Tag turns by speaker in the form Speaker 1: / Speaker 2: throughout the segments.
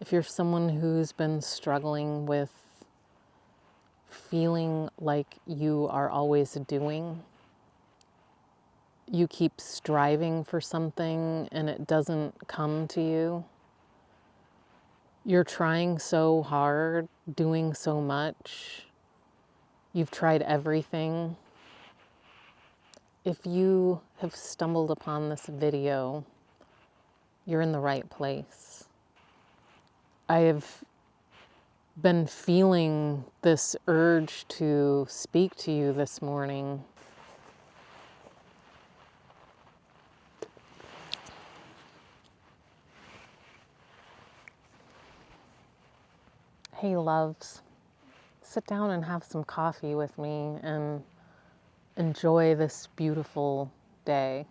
Speaker 1: If you're someone who's been struggling with feeling like you are always doing, you keep striving for something and it doesn't come to you, you're trying so hard, doing so much, you've tried everything. If you have stumbled upon this video, you're in the right place. I have been feeling this urge to speak to you this morning. Hey loves, sit down and have some coffee with me and enjoy this beautiful day.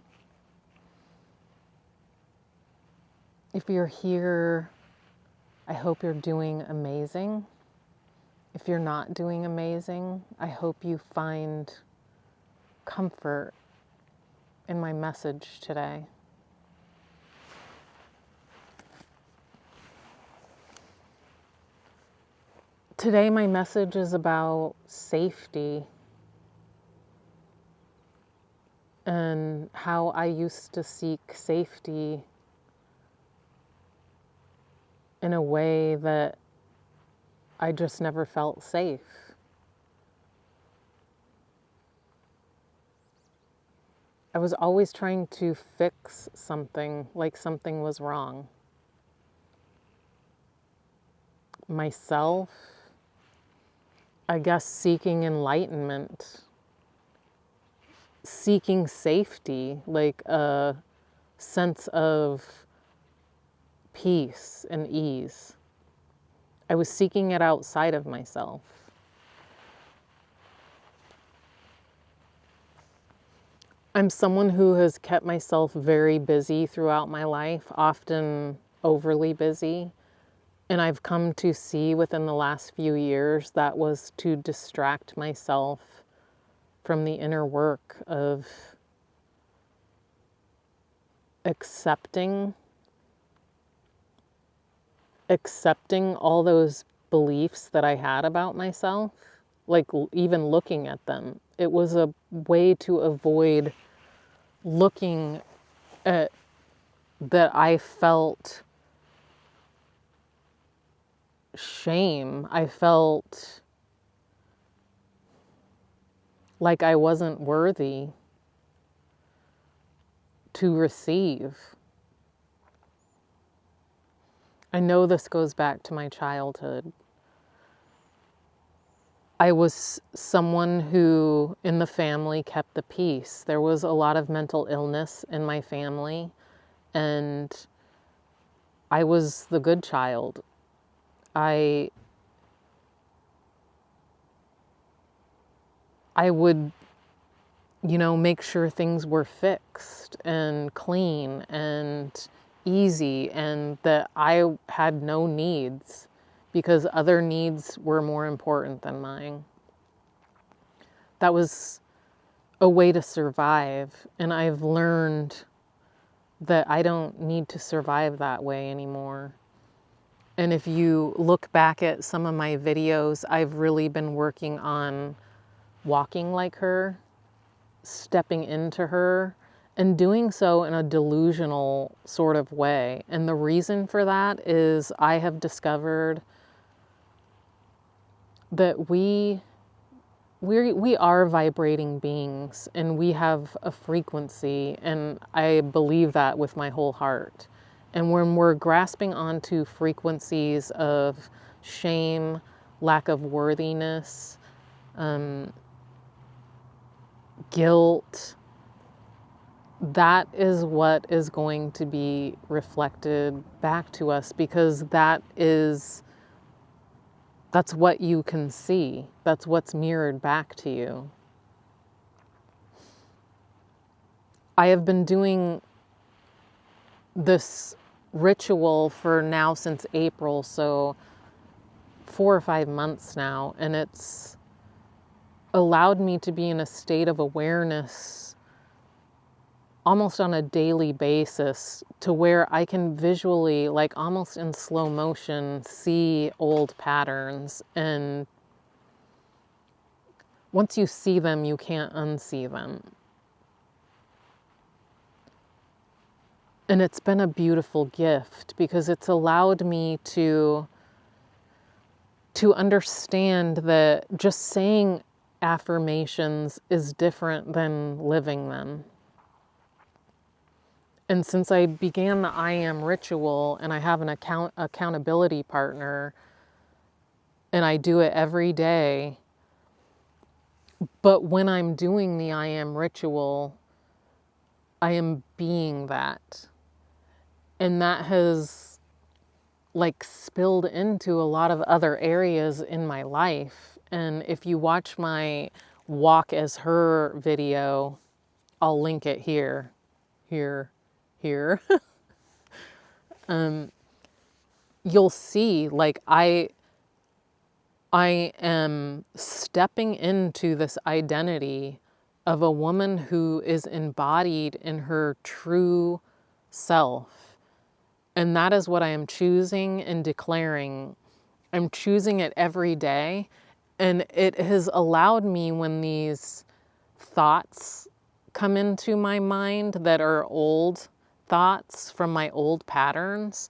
Speaker 1: If you're here, I hope you're doing amazing. If you're not doing amazing, I hope you find comfort in my message today. Today, my message is about safety and how I used to seek safety in a way that I just never felt safe. I was always trying to fix something, like something was wrong. Myself, I guess seeking enlightenment, seeking safety, like a sense of peace and ease. I was seeking it outside of myself. I'm someone who has kept myself very busy throughout my life, often overly busy. And I've come to see within the last few years that was to distract myself from the inner work of accepting all those beliefs that I had about myself, like even looking at them. It was a way to avoid looking at that I felt shame. I felt like I wasn't worthy to receive. I know this goes back to my childhood. I was someone who in the family kept the peace. There was a lot of mental illness in my family, and I was the good child. I would, make sure things were fixed and clean and easy, and that I had no needs because other needs were more important than mine. That was a way to survive, and I've learned that I don't need to survive that way anymore. And if you look back at some of my videos, I've really been working on walking like her, stepping into her, and doing so in a delusional sort of way. And the reason for that is I have discovered that we are vibrating beings, and we have a frequency, and I believe that with my whole heart. And when we're grasping onto frequencies of shame, lack of worthiness, guilt, that is what is going to be reflected back to us, because that's what you can see. That's what's mirrored back to you. I have been doing this ritual for now since April, so 4 or 5 months now, and it's allowed me to be in a state of awareness almost on a daily basis, to where I can visually, like almost in slow motion, see old patterns. And once you see them, you can't unsee them. And it's been a beautiful gift, because it's allowed me to understand that just saying affirmations is different than living them. And since I began the I Am ritual, and I have an accountability partner, and I do it every day, but when I'm doing the I Am ritual, I am being that. And that has like spilled into a lot of other areas in my life. And if you watch my Walk as Her video, I'll link it here. You'll see, like, I am stepping into this identity of a woman who is embodied in her true self. And that is what I am choosing and declaring. I'm choosing it every day. And it has allowed me, when these thoughts come into my mind that are old thoughts from my old patterns,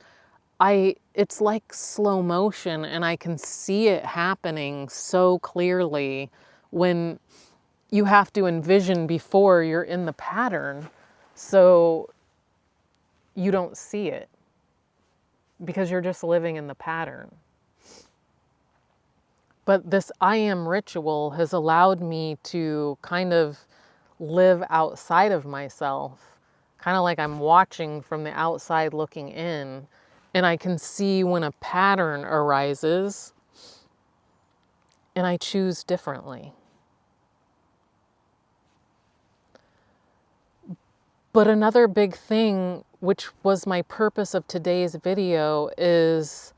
Speaker 1: it's like slow motion, and I can see it happening so clearly when you have to envision before you're in the pattern, so you don't see it because you're just living in the pattern. But this I Am ritual has allowed me to kind of live outside of myself, kind of like I'm watching from the outside looking in, and I can see when a pattern arises and I choose differently. But another big thing, which was my purpose of today's video, is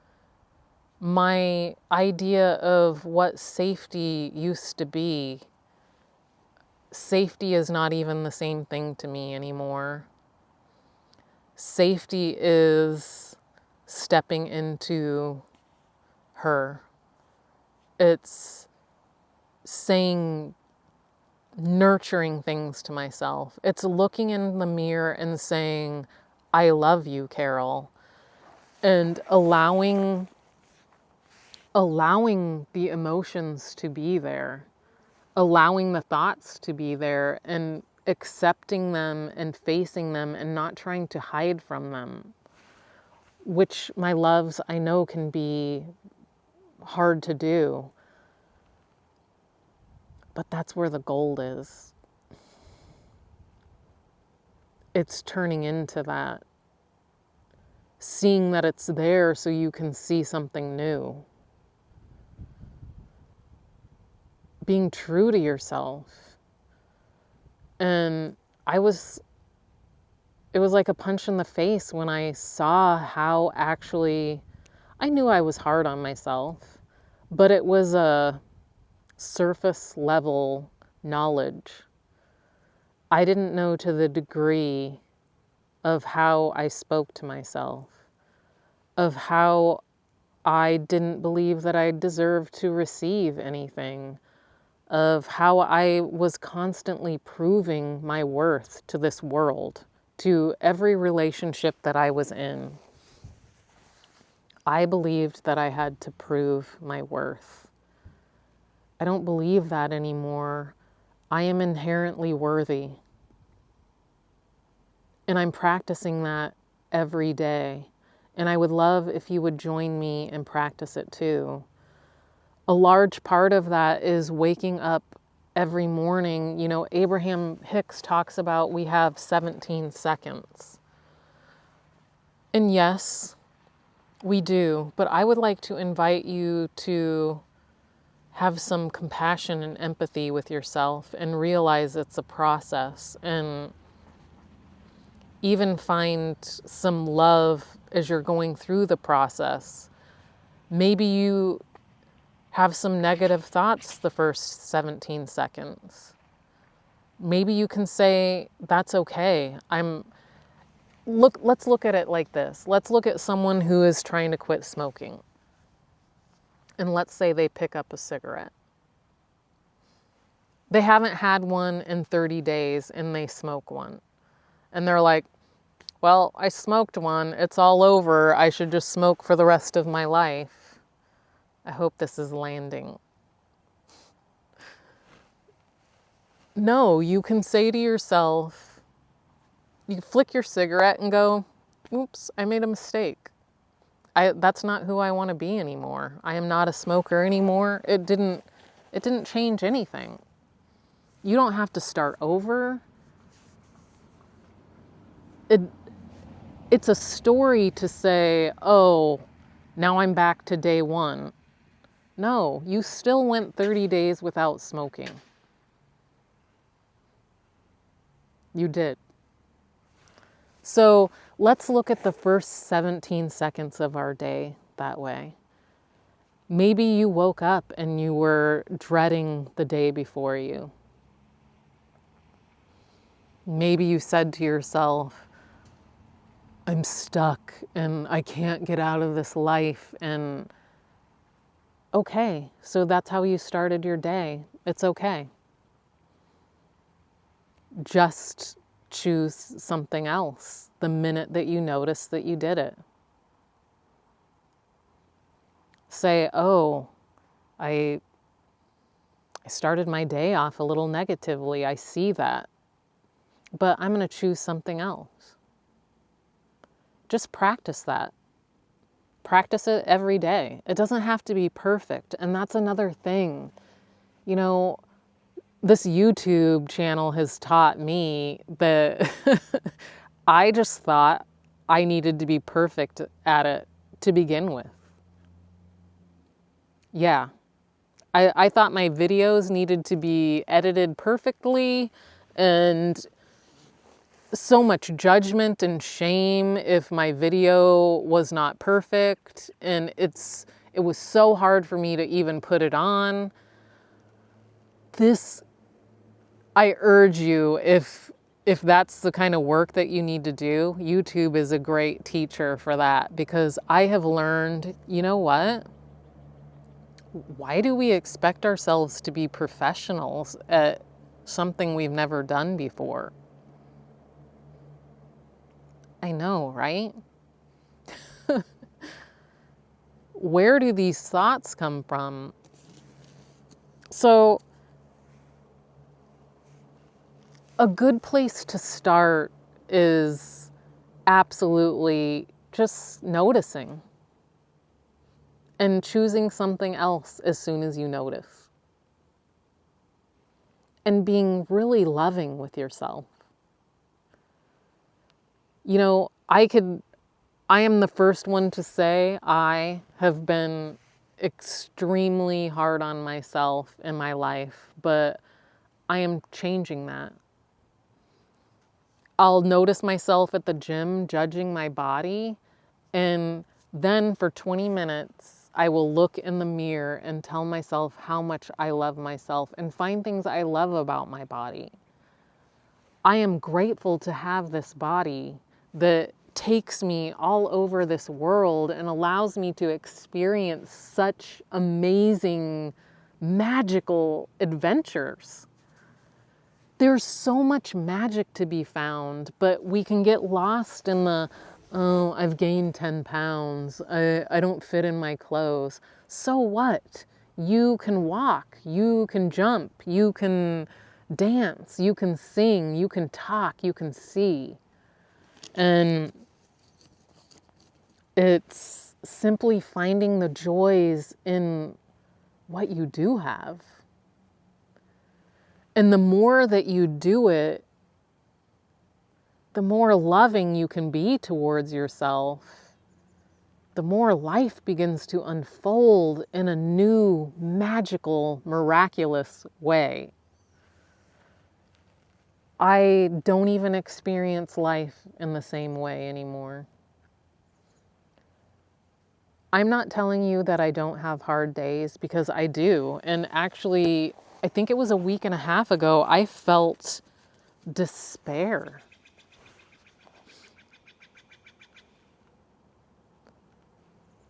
Speaker 1: my idea of what safety used to be. Safety is not even the same thing to me anymore. Safety is stepping into her. It's saying nurturing things to myself. It's looking in the mirror and saying, I love you, Carol. And allowing the emotions to be there, allowing the thoughts to be there, and accepting them and facing them and not trying to hide from them, which, my loves, I know can be hard to do. But that's where the gold is. It's turning into that. Seeing that it's there so you can see something new. Being true to yourself. And it was like a punch in the face when I saw how actually, I knew I was hard on myself, but it was a surface level knowledge. I didn't know to the degree of how I spoke to myself, of how I didn't believe that I deserved to receive anything, of how I was constantly proving my worth to this world, to every relationship that I was in. I believed that I had to prove my worth. I don't believe that anymore. I am inherently worthy. And I'm practicing that every day. And I would love if you would join me and practice it too. A large part of that is waking up every morning. You know, Abraham Hicks talks about we have 17 seconds. And yes, we do. But I would like to invite you to have some compassion and empathy with yourself and realize it's a process, and even find some love as you're going through the process. Maybe you have some negative thoughts the first 17 seconds. Maybe you can say, that's okay. Let's look at it like this. Let's look at someone who is trying to quit smoking. And let's say they pick up a cigarette. They haven't had one in 30 days and they smoke one. And they're like, well, I smoked one. It's all over. I should just smoke for the rest of my life. I hope this is landing. No, you can say to yourself, you flick your cigarette and go, oops, I made a mistake. That's not who I want to be anymore. I am not a smoker anymore. It didn't change anything. You don't have to start over. It's a story to say, oh, now I'm back to day one. No, you still went 30 days without smoking. You did. So let's look at the first 17 seconds of our day that way. Maybe you woke up and you were dreading the day before you. Maybe you said to yourself, I'm stuck and I can't get out of this life. And okay, so that's how you started your day. It's okay. Just choose something else the minute that you notice that you did it. Say, oh, I started my day off a little negatively. I see that. But I'm going to choose something else. Just practice that. Practice it every day. It doesn't have to be perfect. And that's another thing. You know, this YouTube channel has taught me that I just thought I needed to be perfect at it to begin with. Yeah. I thought my videos needed to be edited perfectly, and so much judgment and shame if my video was not perfect, and it was so hard for me to even put it on. I urge you, if that's the kind of work that you need to do, YouTube is a great teacher for that, because I have learned, you know what? Why do we expect ourselves to be professionals at something we've never done before? I know, right? Where do these thoughts come from? So, a good place to start is absolutely just noticing and choosing something else as soon as you notice. And being really loving with yourself. You know, I am the first one to say I have been extremely hard on myself in my life, but I am changing that. I'll notice myself at the gym judging my body, and then for 20 minutes, I will look in the mirror and tell myself how much I love myself and find things I love about my body. I am grateful to have this body that takes me all over this world and allows me to experience such amazing, magical adventures. There's so much magic to be found, but we can get lost in the, oh, I've gained 10 pounds. I don't fit in my clothes. So what? You can walk, you can jump, you can dance, you can sing, you can talk, you can see. And it's simply finding the joys in what you do have. And the more that you do it, the more loving you can be towards yourself, the more life begins to unfold in a new, magical, miraculous way. I don't even experience life in the same way anymore. I'm not telling you that I don't have hard days, because I do. And actually, I think it was a week and a half ago, I felt despair.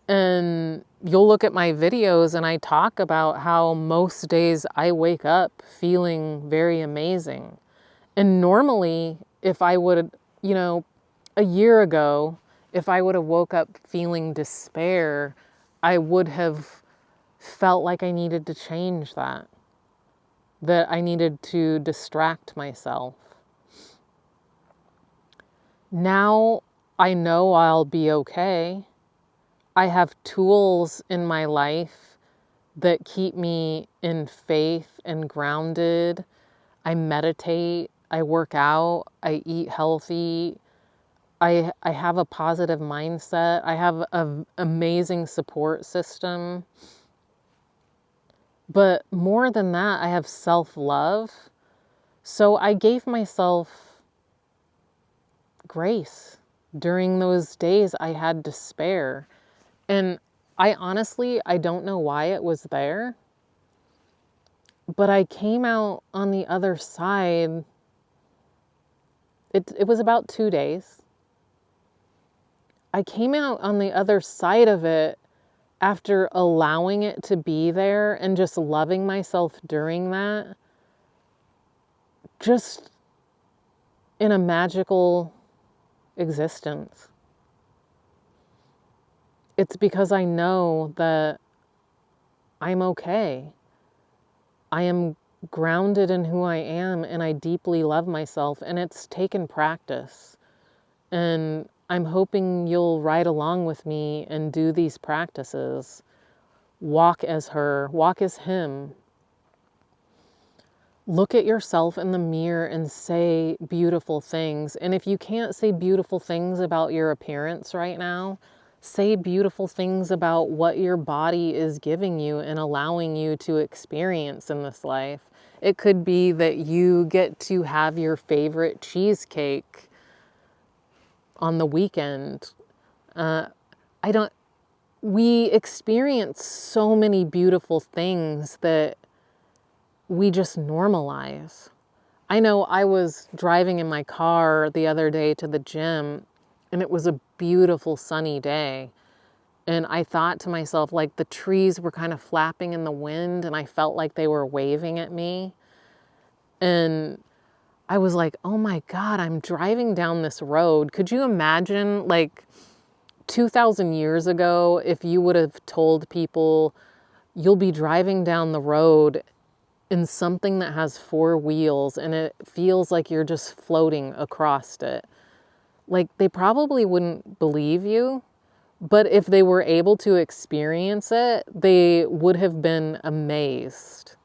Speaker 1: And you'll look at my videos and I talk about how most days I wake up feeling very amazing. And normally, if I would, a year ago, if I would have woke up feeling despair, I would have felt like I needed to change that I needed to distract myself. Now I know I'll be okay. I have tools in my life that keep me in faith and grounded. I meditate, I work out, I eat healthy. I have a positive mindset. I have an amazing support system. But more than that, I have self-love. So I gave myself grace during those days I had despair. And I don't know why it was there, but I came out on the other side. It was about 2 days. I came out on the other side of it after allowing it to be there and just loving myself during that, just in a magical existence. It's because I know that I'm okay. I am grounded in who I am and I deeply love myself, and it's taken practice. And I'm hoping you'll ride along with me and do these practices. Walk as her, walk as him. Look at yourself in the mirror and say beautiful things. And if you can't say beautiful things about your appearance right now, say beautiful things about what your body is giving you and allowing you to experience in this life. It could be that you get to have your favorite cheesecake on the weekend. We experience so many beautiful things that we just normalize. I know I was driving in my car the other day to the gym and it was a beautiful sunny day. And I thought to myself, like, the trees were kind of flapping in the wind and I felt like they were waving at me. And I was like, oh my God, I'm driving down this road. Could you imagine, like, 2,000 years ago, if you would have told people you'll be driving down the road in something that has 4 wheels and it feels like you're just floating across it? Like, they probably wouldn't believe you, but if they were able to experience it, they would have been amazed.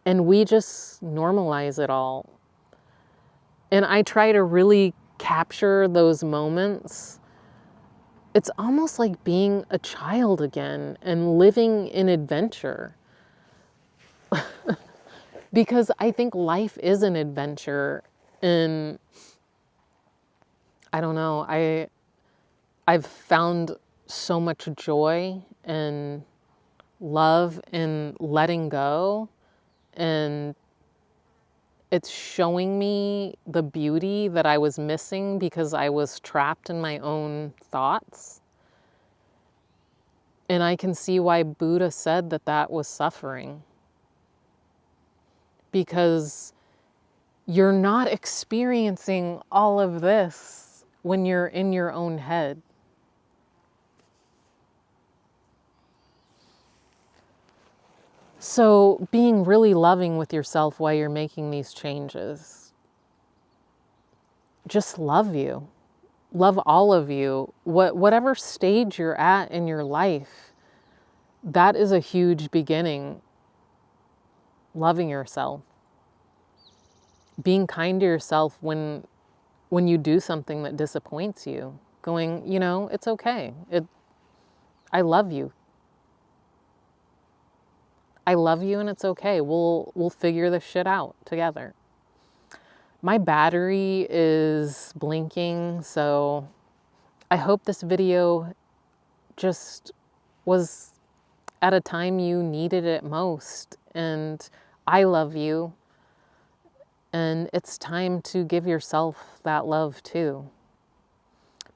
Speaker 1: And we just normalize it all. And I try to really capture those moments. It's almost like being a child again and living in adventure. Because I think life is an adventure. And I don't know, I've found so much joy and love in letting go, and it's showing me the beauty that I was missing because I was trapped in my own thoughts. And I can see why Buddha said that that was suffering. Because you're not experiencing all of this when you're in your own head. So being really loving with yourself while you're making these changes. Just love you. Love all of you. Whatever stage you're at in your life, that is a huge beginning. Loving yourself. Being kind to yourself when you do something that disappoints you. Going, it's okay. I love you. I love you and it's okay. We'll figure this shit out together. My battery is blinking, so I hope this video just was at a time you needed it most. And I love you. And it's time to give yourself that love too.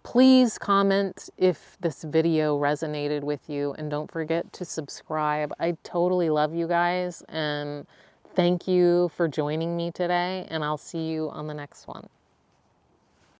Speaker 1: Please comment if this video resonated with you, and don't forget to subscribe. I totally love you guys, and thank you for joining me today, and I'll see you on the next one.